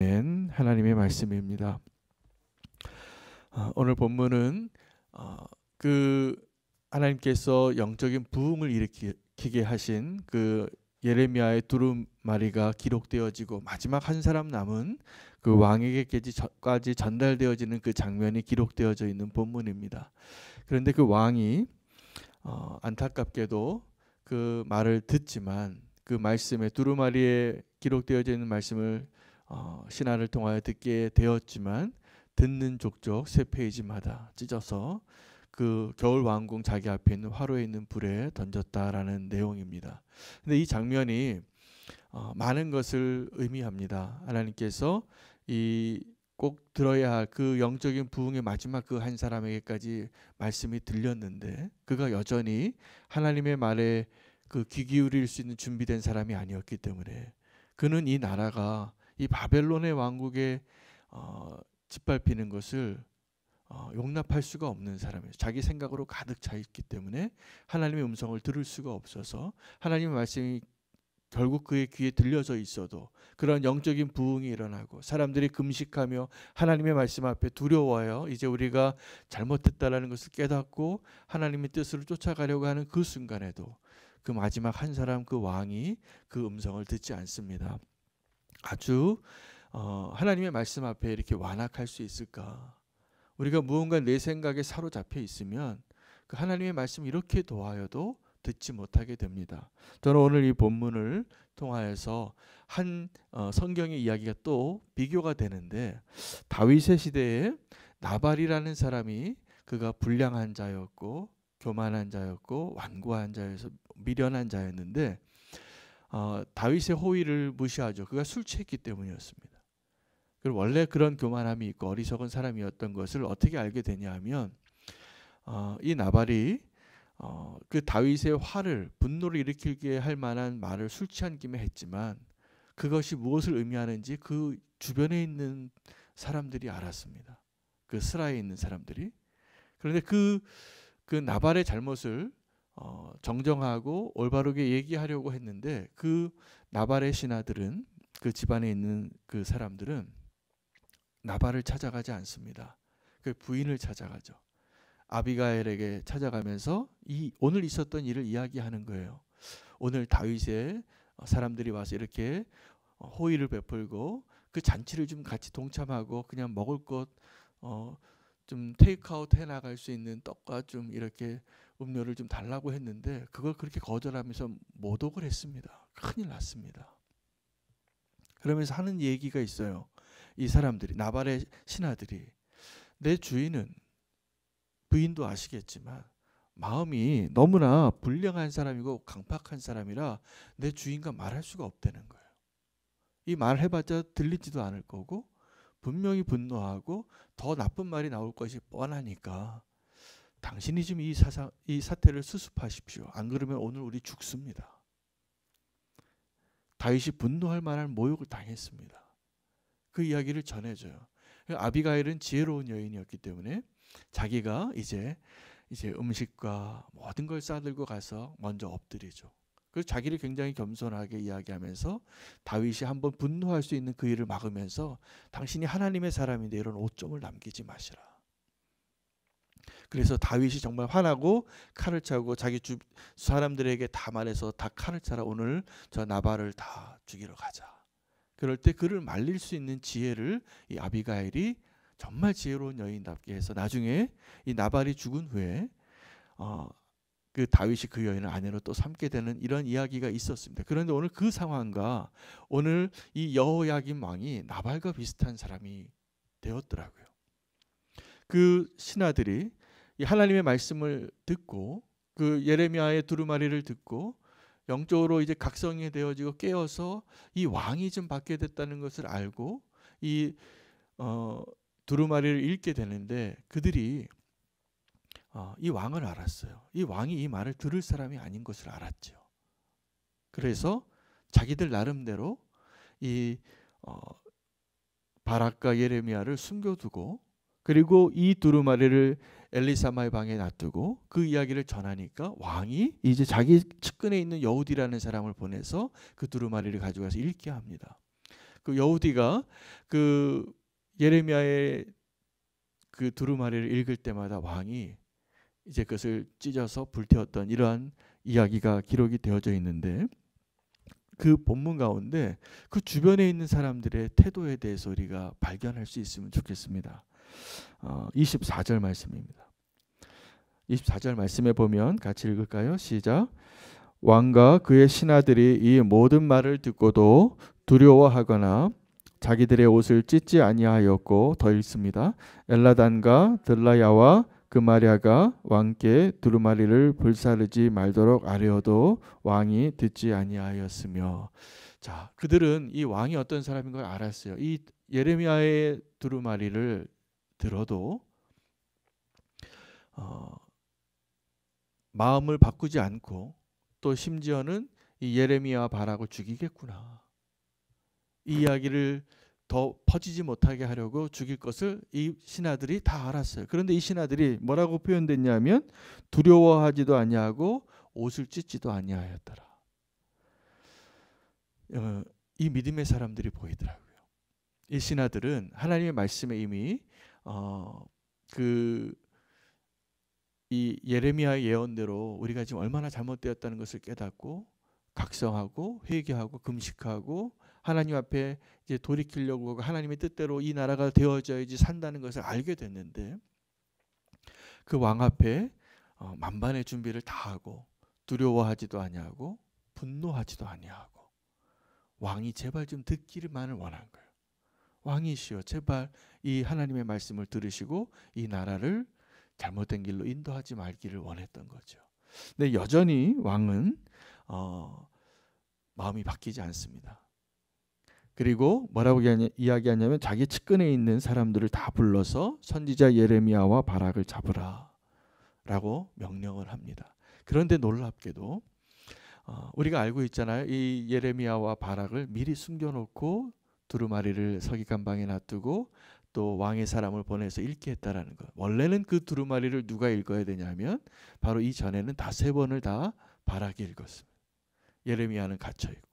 하나님의 말씀입니다. 오늘 본문은 그 하나님께서 영적인 부흥을 일으키게 하신 그 예레미야의 두루마리가 기록되어지고 마지막 한 사람 남은 그 왕에게까지 전달되어지는 그 장면이 기록되어져 있는 본문입니다. 그런데 그 왕이 안타깝게도 그 말을 듣지만 그 말씀에 두루마리에 기록되어져 있는 말씀을 신하를 통하여 듣게 되었지만 듣는 족족 세 페이지마다 찢어서 그 겨울 왕궁 자기 앞에 있는 화로에 있는 불에 던졌다라는 내용입니다. 근데 이 장면이 많은 것을 의미합니다. 하나님께서 이 꼭 들어야 할 그 영적인 부흥의 마지막 그 한 사람에게까지 말씀이 들렸는데 그가 여전히 하나님의 말에 그 귀 기울일 수 있는 준비된 사람이 아니었기 때문에 그는 이 나라가 이 바벨론의 왕국에 짓밟히는 것을 용납할 수가 없는 사람이에요. 자기 생각으로 가득 차 있기 때문에 하나님의 음성을 들을 수가 없어서 하나님의 말씀이 결국 그의 귀에 들려져 있어도 그런 영적인 부흥이 일어나고 사람들이 금식하며 하나님의 말씀 앞에 두려워요. 이제 우리가 잘못했다라는 것을 깨닫고 하나님의 뜻을 쫓아가려고 하는 그 순간에도 그 마지막 한 사람 그 왕이 그 음성을 듣지 않습니다. 아주 하나님의 말씀 앞에 이렇게 완악할 수 있을까? 우리가 무언가 내 생각에 사로잡혀 있으면 그 하나님의 말씀 이렇게 도하여도 듣지 못하게 됩니다. 저는 오늘 이 본문을 통하여서 한 성경의 이야기가 또 비교가 되는데 다윗의 시대에 나발이라는 사람이 그가 불량한 자였고 교만한 자였고 완고한 자여서 미련한 자였는데 다윗의 호의를 무시하죠. 그가 술 취했기 때문이었습니다. 그리고 원래 그런 교만함이 있고 어리석은 사람이었던 것을 어떻게 알게 되냐면 이 나발이 그 다윗의 화를 분노를 일으키게 할 만한 말을 술 취한 김에 했지만 그것이 무엇을 의미하는지 그 주변에 있는 사람들이 알았습니다. 그 스라에 있는 사람들이. 그런데 그 나발의 잘못을 정정하고 올바르게 얘기하려고 했는데 그 나발의 신하들은 그 집안에 있는 그 사람들은 나발을 찾아가지 않습니다. 그 부인을 찾아가죠. 아비가일에게 찾아가면서 오늘 있었던 일을 이야기하는 거예요. 오늘 다윗의 사람들이 와서 이렇게 호의를 베풀고 그 잔치를 좀 같이 동참하고 그냥 먹을 것 좀 테이크아웃 해나갈 수 있는 떡과 좀 이렇게 음료를 좀 달라고 했는데 그걸 그렇게 거절하면서 모독을 했습니다. 큰일 났습니다. 그러면서 하는 얘기가 있어요. 이 사람들이 나발의 신하들이 내 주인은 부인도 아시겠지만 마음이 너무나 불량한 사람이고 강팍한 사람이라 내 주인과 말할 수가 없다는 거예요. 이 말해봤자 들리지도 않을 거고 분명히 분노하고 더 나쁜 말이 나올 것이 뻔하니까 당신이 좀 이 사태를 수습하십시오. 안 그러면 오늘 우리 죽습니다. 다윗이 분노할 만한 모욕을 당했습니다. 그 이야기를 전해줘요. 아비가일은 지혜로운 여인이었기 때문에 자기가 이제 음식과 모든 걸 싸들고 가서 먼저 엎드리죠. 그래서 자기를 굉장히 겸손하게 이야기하면서 다윗이 한번 분노할 수 있는 그 일을 막으면서 당신이 하나님의 사람인데 이런 오점을 남기지 마시라. 그래서 다윗이 정말 화나고 칼을 차고 자기 주 사람들에게 다 말해서 다 칼을 차라 오늘 저 나발을 다 죽이러 가자. 그럴 때 그를 말릴 수 있는 지혜를 이 아비가일이 정말 지혜로운 여인답게 해서 나중에 이 나발이 죽은 후에 그 다윗이 그 여인을 아내로 또 삼게 되는 이런 이야기가 있었습니다. 그런데 오늘 그 상황과 오늘 이 여호야김 왕이 나발과 비슷한 사람이 되었더라고요. 그 신하들이 이 하나님의 말씀을 듣고 그 예레미야의 두루마리를 듣고 영적으로 이제 각성이 되어지고 깨어서 이 왕이 좀 받게 됐다는 것을 알고 이 두루마리를 읽게 되는데 그들이 이 왕을 알았어요. 이 왕이 이 말을 들을 사람이 아닌 것을 알았죠. 그래서 자기들 나름대로 이 바락과 예레미야를 숨겨두고 그리고 이 두루마리를 엘리사마의 방에 놔두고 그 이야기를 전하니까 왕이 이제 자기 측근에 있는 여우디라는 사람을 보내서 그 두루마리를 가져가서 읽게 합니다. 그 여우디가 그 예레미야의 그 두루마리를 읽을 때마다 왕이 이제 그것을 찢어서 불태웠던 이러한 이야기가 기록이 되어져 있는데, 그 본문 가운데 그 주변에 있는 사람들의 태도에 대해서 우리가 발견할 수 있으면 좋겠습니다. 24절 말씀입니다. 24절 말씀에 보면 같이 읽을까요? 시작. 왕과 그의 신하들이 이 모든 말을 듣고도 두려워하거나 자기들의 옷을 찢지 아니하였고, 더 읽습니다. 엘라단과 들라야와 그마랴가 왕께 두루마리를 불사르지 말도록 아뢰어도 왕이 듣지 아니하였으며. 자, 그들은 이 왕이 어떤 사람인 걸 알았어요. 이 예레미야의 두루마리를 들어도 마음을 바꾸지 않고, 또 심지어는 이 예레미야 바락을 죽이겠구나, 이 이야기를 더 퍼지지 못하게 하려고 죽일 것을 이 신하들이 다 알았어요. 그런데 이 신하들이 뭐라고 표현됐냐면 두려워하지도 아니하고 옷을 찢지도 아니하였더라. 이 믿음의 사람들이 보이더라고요. 이 신하들은 하나님의 말씀에 이미 이 예레미야의 예언대로 우리가 지금 얼마나 잘못되었다는 것을 깨닫고 각성하고 회개하고 금식하고 하나님 앞에 이제 돌이키려고 하고 하나님의 뜻대로 이 나라가 되어져야지 산다는 것을 알게 됐는데, 그 왕 앞에 만반의 준비를 다 하고 두려워하지도 아니하고 분노하지도 아니하고, 왕이 제발 좀 듣기만을 원한 거예요. 왕이시여, 제발 이 하나님의 말씀을 들으시고 이 나라를 잘못된 길로 인도하지 말기를 원했던 거죠. 근데 여전히 왕은 마음이 바뀌지 않습니다. 그리고 뭐라고 이야기하냐면 자기 측근에 있는 사람들을 다 불러서 선지자 예레미야와 바락을 잡으라 라고 명령을 합니다. 그런데 놀랍게도 우리가 알고 있잖아요. 이 예레미야와 바락을 미리 숨겨놓고 두루마리를 서기관방에 놔두고 또 왕의 사람을 보내서 읽게 했다라는 것. 원래는 그 두루마리를 누가 읽어야 되냐면 바로 이 전에는 다 3번을 다 바락이 읽었습니다. 예레미야는 갇혀 있고.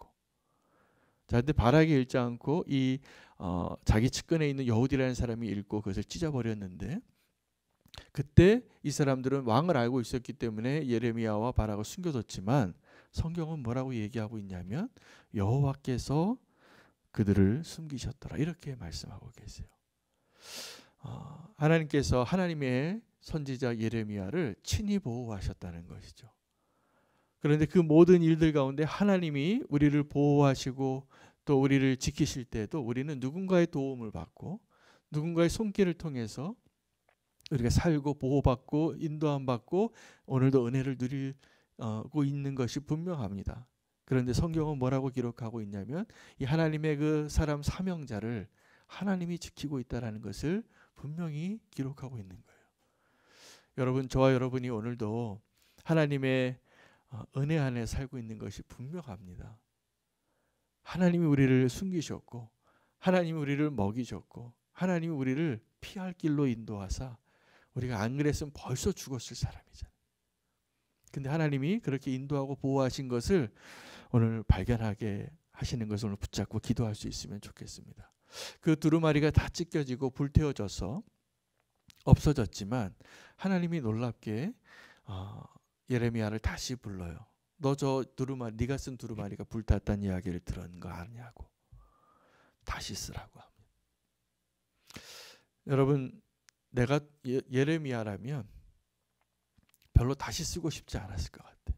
자, 근데 바락이 읽지 않고 이 자기 측근에 있는 여우디라는 사람이 읽고 그것을 찢어버렸는데, 그때 이 사람들은 왕을 알고 있었기 때문에 예레미야와 바락을 숨겨뒀지만 성경은 뭐라고 얘기하고 있냐면 여호와께서 그들을 숨기셨더라, 이렇게 말씀하고 계세요. 하나님께서 하나님의 선지자 예레미야를 친히 보호하셨다는 것이죠. 그런데 그 모든 일들 가운데 하나님이 우리를 보호하시고 또 우리를 지키실 때도 우리는 누군가의 도움을 받고 누군가의 손길을 통해서 우리가 살고 보호받고 인도함 받고 오늘도 은혜를 누리고 있는 것이 분명합니다. 그런데 성경은 뭐라고 기록하고 있냐면 이 하나님의 그 사람 사명자를 하나님이 지키고 있다는 것을 분명히 기록하고 있는 거예요. 여러분, 저와 여러분이 오늘도 하나님의 은혜 안에 살고 있는 것이 분명합니다. 하나님이 우리를 숨기셨고 하나님이 우리를 먹이셨고 하나님이 우리를 피할 길로 인도하사 우리가 안 그랬으면 벌써 죽었을 사람이잖아요. 근데 하나님이 그렇게 인도하고 보호하신 것을 오늘 발견하게 하시는 것을 오늘 붙잡고 기도할 수 있으면 좋겠습니다. 그 두루마리가 다 찢겨지고 불태워져서 없어졌지만 하나님이 놀랍게 예레미야를 다시 불러요. 너 저 두루마리, 네가 쓴 두루마리가 불탔다는 이야기를 들은 거 아니냐고 다시 쓰라고 합니다. 여러분, 내가 예레미야라면 별로 다시 쓰고 싶지 않았을 것 같아요.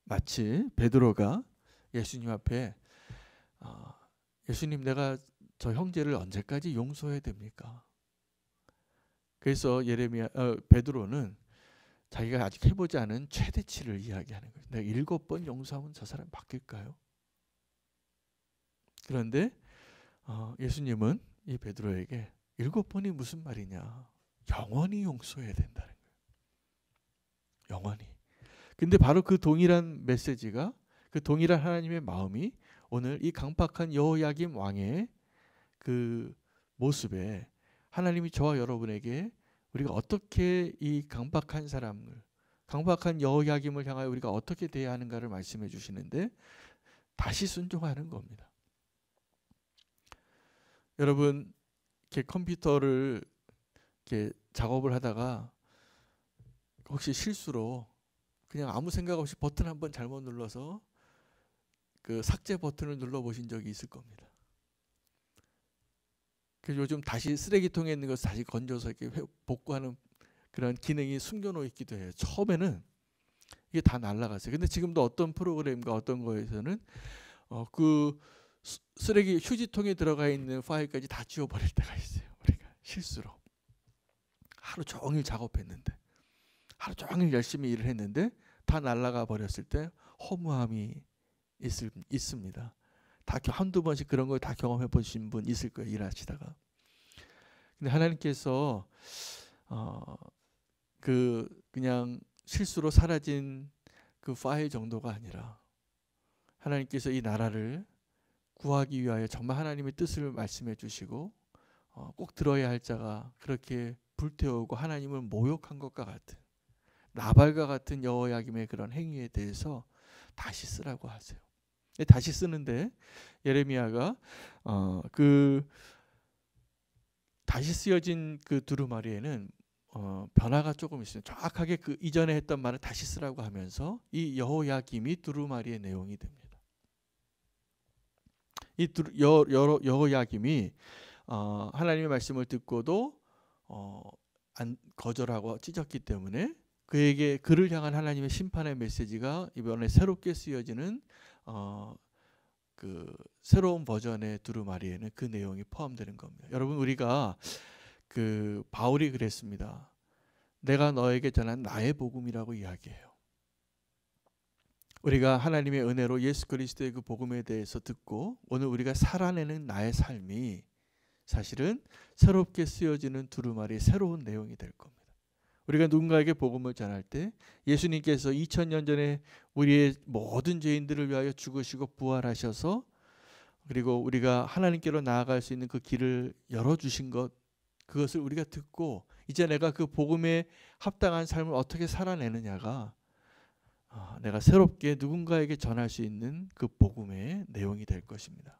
마치 베드로가 예수님 앞에 예수님, 내가 저 형제를 언제까지 용서해야 됩니까? 그래서 베드로는 자기가 아직 해보지 않은 최대치를 이야기하는 거예요. 내가 7번 용서하면 저 사람 바뀔까요? 그런데 예수님은 이 베드로에게 7번이 무슨 말이냐, 영원히 용서해야 된다는 거예요. 영원히. 근데 바로 그 동일한 메시지가, 그 동일한 하나님의 마음이 오늘 이 강팍한 여호야김 왕의 그 모습에 하나님이 저와 여러분에게 우리가 어떻게 이 강박한 사람을, 강박한 여호야김을 향하여 우리가 어떻게 대해야 하는가를 말씀해 주시는데 다시 순종하는 겁니다. 여러분 이렇게 컴퓨터를 이렇게 작업을 하다가 혹시 실수로 그냥 아무 생각 없이 버튼 한번 잘못 눌러서 그 삭제 버튼을 눌러 보신 적이 있을 겁니다. 그래서 요즘 다시 쓰레기통에 있는 것을 다시 건져서 이렇게 복구하는 그런 기능이 숨겨놓여 있기도 해요. 처음에는 이게 다 날라갔어요. 근데 지금도 어떤 프로그램과 어떤 거에서는 그 쓰레기 휴지통에 들어가 있는 파일까지 다 지워버릴 때가 있어요. 우리가 실수로 하루 종일 작업했는데, 하루 종일 열심히 일을 했는데 다 날아가 버렸을 때 허무함이 있습니다. 다 한두 번씩 그런 걸 다 경험해 보신 분 있을 거예요, 일하시다가. 근데 하나님께서 그냥 실수로 사라진 그 파일 정도가 아니라 하나님께서 이 나라를 구하기 위하여 정말 하나님의 뜻을 말씀해 주시고 꼭 들어야 할 자가 그렇게 불태우고 하나님을 모욕한 것과 같은 나발과 같은 여호야김의 그런 행위에 대해서 다시 쓰라고 하세요. 다시 쓰는데 예레미야가 그 다시 쓰여진 그 두루마리에는 변화가 조금 있어요. 정확하게 그 이전에 했던 말을 다시 쓰라고 하면서 이 여호야김이 두루마리의 내용이 됩니다. 이 여호야김이 하나님의 말씀을 듣고도 거절하고 찢었기 때문에 그에게 그를 향한 하나님의 심판의 메시지가 이번에 새롭게 쓰여지는 그 새로운 버전의 두루마리에는 그 내용이 포함되는 겁니다. 여러분, 우리가 그 바울이 그랬습니다. 내가 너에게 전한 나의 복음이라고 이야기해요. 우리가 하나님의 은혜로 예수 그리스도의 그 복음에 대해서 듣고 오늘 우리가 살아내는 나의 삶이 사실은 새롭게 쓰여지는 두루마리의 새로운 내용이 될 겁니다. 우리가 누군가에게 복음을 전할 때 예수님께서 2000년 전에 우리의 모든 죄인들을 위하여 죽으시고 부활하셔서 그리고 우리가 하나님께로 나아갈 수 있는 그 길을 열어주신 것, 그것을 우리가 듣고 이제 내가 그 복음에 합당한 삶을 어떻게 살아내느냐가 내가 새롭게 누군가에게 전할 수 있는 그 복음의 내용이 될 것입니다.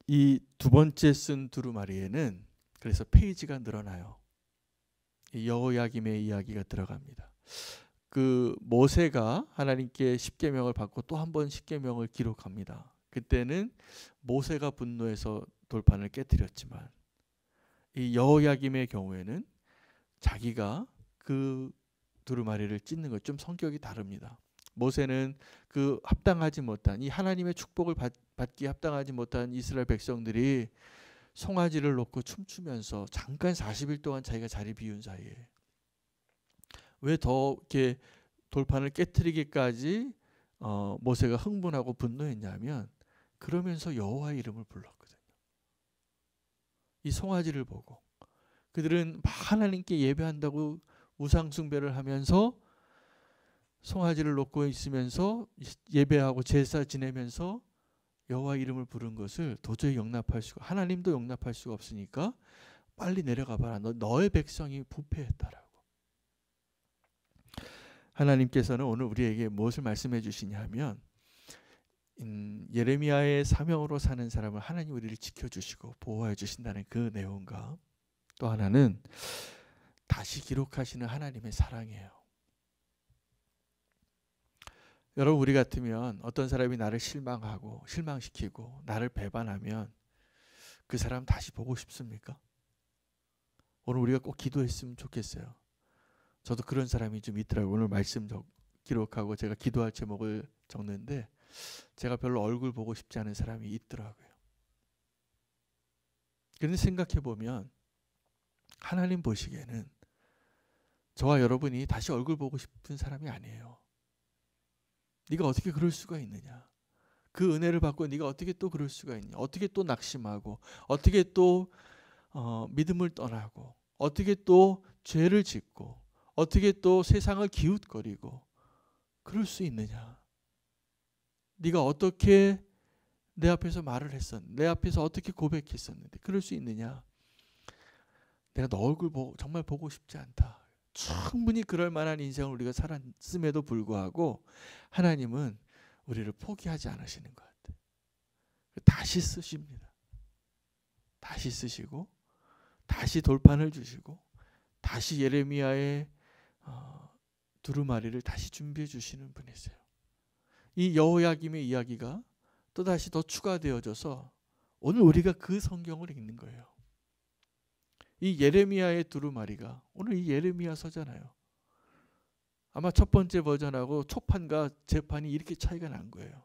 이 두 번째 쓴 두루마리에는 그래서 페이지가 늘어나요. 여호야김의 이야기가 들어갑니다. 그 모세가 하나님께 십계명을 받고 또 한 번 십계명을 기록합니다. 그때는 모세가 분노해서 돌판을 깨뜨렸지만 이 여호야김의 경우에는 자기가 그 두루마리를 찢는 것 좀 성격이 다릅니다. 모세는 그 합당하지 못한 이 하나님의 축복을 받기에 합당하지 못한 이스라엘 백성들이 송아지를 놓고 춤추면서 잠깐 40일 동안 자기가 자리 비운 사이에 왜 더 이렇게 돌판을 깨트리기까지 모세가 흥분하고 분노했냐면 그러면서 여호와의 이름을 불렀거든요. 이 송아지를 보고 그들은 막 하나님께 예배한다고 우상 숭배를 하면서 송아지를 놓고 있으면서 예배하고 제사 지내면서 여호와 이름을 부른 것을 도저히 용납할 수가, 하나님도 용납할 수가 없으니까 빨리 내려가 봐라. 너의 백성이 부패했다라고. 하나님께서는 오늘 우리에게 무엇을 말씀해 주시냐 하면 예레미야의 사명으로 사는 사람을 하나님 우리를 지켜주시고 보호해 주신다는 그 내용과 또 하나는 다시 기록하시는 하나님의 사랑이에요. 여러분, 우리 같으면 어떤 사람이 나를 실망시키고 나를 배반하면 그 사람 다시 보고 싶습니까? 오늘 우리가 꼭 기도했으면 좋겠어요. 저도 그런 사람이 좀 있더라고요. 오늘 말씀 기록하고 제가 기도할 제목을 적는데 제가 별로 얼굴 보고 싶지 않은 사람이 있더라고요. 그런데 생각해 보면 하나님 보시기에는 저와 여러분이 다시 얼굴 보고 싶은 사람이 아니에요. 네가 어떻게 그럴 수가 있느냐? 그 은혜를 받고 네가 어떻게 또 그럴 수가 있냐? 어떻게 또 낙심하고 어떻게 또 믿음을 떠나고 어떻게 또 죄를 짓고 어떻게 또 세상을 기웃거리고 그럴 수 있느냐? 네가 어떻게 내 앞에서 말을 했었는데 내 앞에서 어떻게 고백했었는데 그럴 수 있느냐? 내가 너 얼굴 정말 보고 싶지 않다. 충분히 그럴 만한 인생을 우리가 살았음에도 불구하고 하나님은 우리를 포기하지 않으시는 것 같아요. 다시 쓰십니다. 다시 쓰시고 다시 돌판을 주시고 다시 예레미야의 두루마리를 다시 준비해 주시는 분이세요. 이 여호야김의 이야기가 또다시 더 추가되어져서 오늘 우리가 그 성경을 읽는 거예요. 이 예레미야의 두루마리가 오늘 이 예레미야서잖아요. 아마 첫 번째 버전하고 초판과 재판이 이렇게 차이가 난 거예요.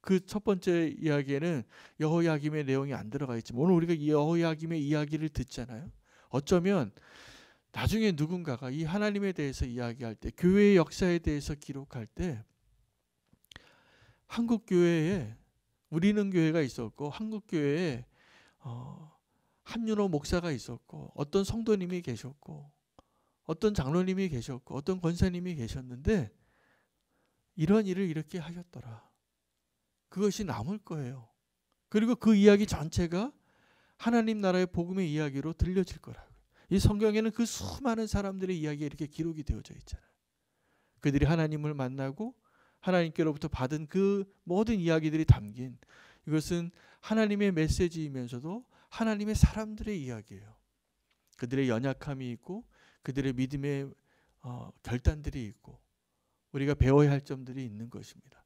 그 첫 번째 이야기에는 여호야김의 내용이 안 들어가 있지만 오늘 우리가 여호야김의 이야기를 듣잖아요. 어쩌면 나중에 누군가가 이 하나님에 대해서 이야기할 때, 교회의 역사에 대해서 기록할 때 한국 교회에 우리는 교회가 있었고 한국 교회에 한윤호 목사가 있었고 어떤 성도님이 계셨고 어떤 장로님이 계셨고 어떤 권사님이 계셨는데 이런 일을 이렇게 하셨더라. 그것이 남을 거예요. 그리고 그 이야기 전체가 하나님 나라의 복음의 이야기로 들려질 거라고요. 이 성경에는 그 수많은 사람들의 이야기가 이렇게 기록이 되어져 있잖아요. 그들이 하나님을 만나고 하나님께로부터 받은 그 모든 이야기들이 담긴, 이것은 하나님의 메시지이면서도 하나님의 사람들의 이야기예요. 그들의 연약함이 있고 그들의 믿음의 결단들이 있고 우리가 배워야 할 점들이 있는 것입니다.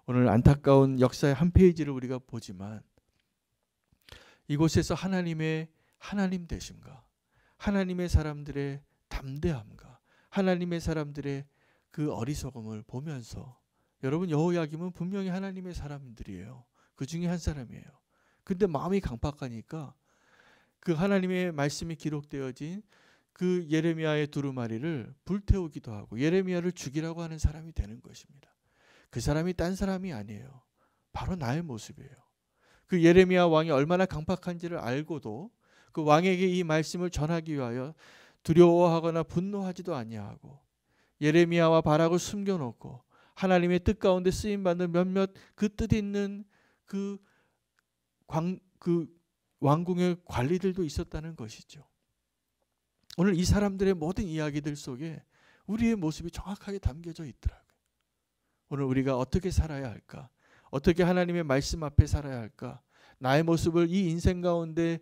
오늘 안타까운 역사의 한 페이지를 우리가 보지만 이곳에서 하나님의 하나님 되심과 하나님의 사람들의 담대함과 하나님의 사람들의 그 어리석음을 보면서, 여러분 여호야김은 분명히 하나님의 사람들이에요. 그 중에 한 사람이에요. 근데 마음이 강팍하니까 그 하나님의 말씀이 기록되어진 그 예레미야의 두루마리를 불태우기도 하고 예레미야를 죽이라고 하는 사람이 되는 것입니다. 그 사람이 딴 사람이 아니에요. 바로 나의 모습이에요. 그 예레미야 왕이 얼마나 강팍한지를 알고도 그 왕에게 이 말씀을 전하기 위하여 두려워하거나 분노하지도 아니하고 예레미야와 바락을 숨겨놓고 하나님의 뜻 가운데 쓰임받는 몇몇 그 뜻 있는 그 왕궁의 관리들도 있었다는 것이죠. 오늘 이 사람들의 모든 이야기들 속에 우리의 모습이 정확하게 담겨져 있더라고요. 오늘 우리가 어떻게 살아야 할까? 어떻게 하나님의 말씀 앞에 살아야 할까? 나의 모습을 이 인생 가운데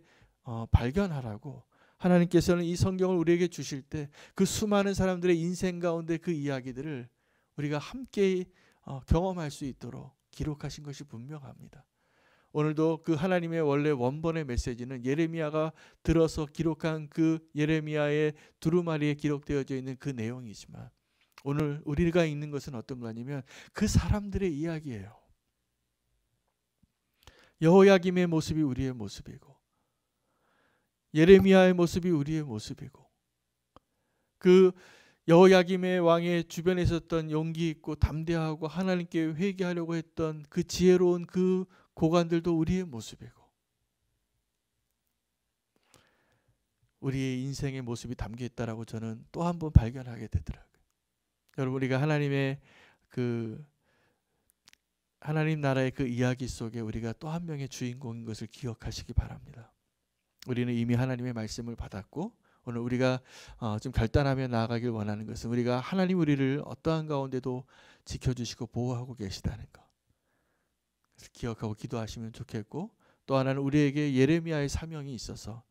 발견하라고 하나님께서는 이 성경을 우리에게 주실 때 그 수많은 사람들의 인생 가운데 그 이야기들을 우리가 함께 경험할 수 있도록 기록하신 것이 분명합니다. 오늘도 그 하나님의 원래 원본의 메시지는 예레미야가 들어서 기록한 그 예레미야의 두루마리에 기록되어져 있는 그 내용이지만 오늘 우리가 읽는 것은 어떤 거냐면 그 사람들의 이야기예요. 여호야김의 모습이 우리의 모습이고 예레미야의 모습이 우리의 모습이고 그 여호야김의 왕의 주변에 있었던 용기 있고 담대하고 하나님께 회개하려고 했던 그 지혜로운 그 고관들도 우리의 모습이고 우리의 인생의 모습이 담겨 있다라고 저는 또 한 번 발견하게 되더라고요. 여러분 우리가 하나님의 그 하나님 나라의 그 이야기 속에 우리가 또 한 명의 주인공인 것을 기억하시기 바랍니다. 우리는 이미 하나님의 말씀을 받았고 오늘 우리가 좀 결단하며 나아가길 원하는 것은 우리가 하나님 우리를 어떠한 가운데도 지켜주시고 보호하고 계시다는 것. 그래서 기억하고 기도하시면 좋겠고 또 하나는 우리에게 예레미야의 사명이 있어서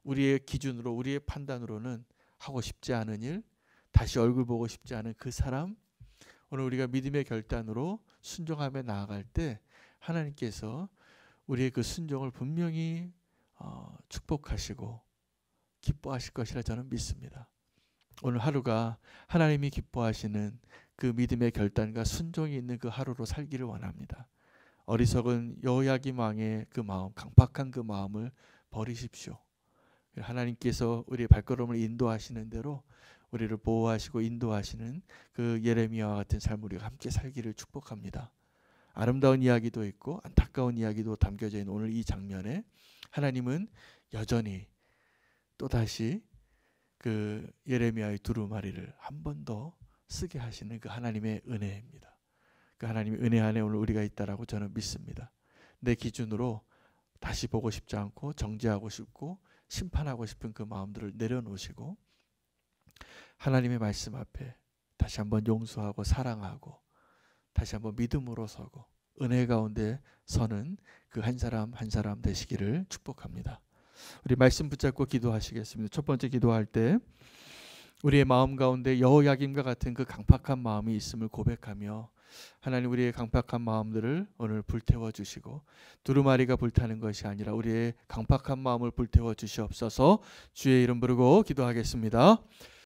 우리의 기준으로 우리의 판단으로는 하고 싶지 않은 일, 다시 얼굴 보고 싶지 않은 그 사람, 오늘 우리가 믿음의 결단으로 순종하며 나아갈 때 하나님께서 우리의 그 순종을 분명히 축복하시고 기뻐하실 것이라 저는 믿습니다. 오늘 하루가 하나님이 기뻐하시는 그 믿음의 결단과 순종이 있는 그 하루로 살기를 원합니다. 어리석은 여호야김 왕의 그 마음, 강팍한 그 마음을 버리십시오. 하나님께서 우리의 발걸음을 인도하시는 대로 우리를 보호하시고 인도하시는 그 예레미야와 같은 삶을 우리가 함께 살기를 축복합니다. 아름다운 이야기도 있고 안타까운 이야기도 담겨져 있는 오늘 이 장면에 하나님은 여전히 또다시 그 예레미야의 두루마리를 한 번 더 쓰게 하시는 그 하나님의 은혜입니다. 그 하나님의 은혜 안에 오늘 우리가 있다라고 저는 믿습니다. 내 기준으로 다시 보고 싶지 않고 정죄하고 싶고 심판하고 싶은 그 마음들을 내려놓으시고 하나님의 말씀 앞에 다시 한번 용서하고 사랑하고 다시 한번 믿음으로 서고 은혜 가운데 서는 그 한 사람 한 사람 되시기를 축복합니다. 우리 말씀 붙잡고 기도하시겠습니다. 첫 번째 기도할 때 우리의 마음 가운데 여호야김과 같은 그 강팍한 마음이 있음을 고백하며 하나님 우리의 강팍한 마음들을 오늘 불태워 주시고 두루마리가 불타는 것이 아니라 우리의 강팍한 마음을 불태워 주시옵소서. 주의 이름 부르고 기도하겠습니다.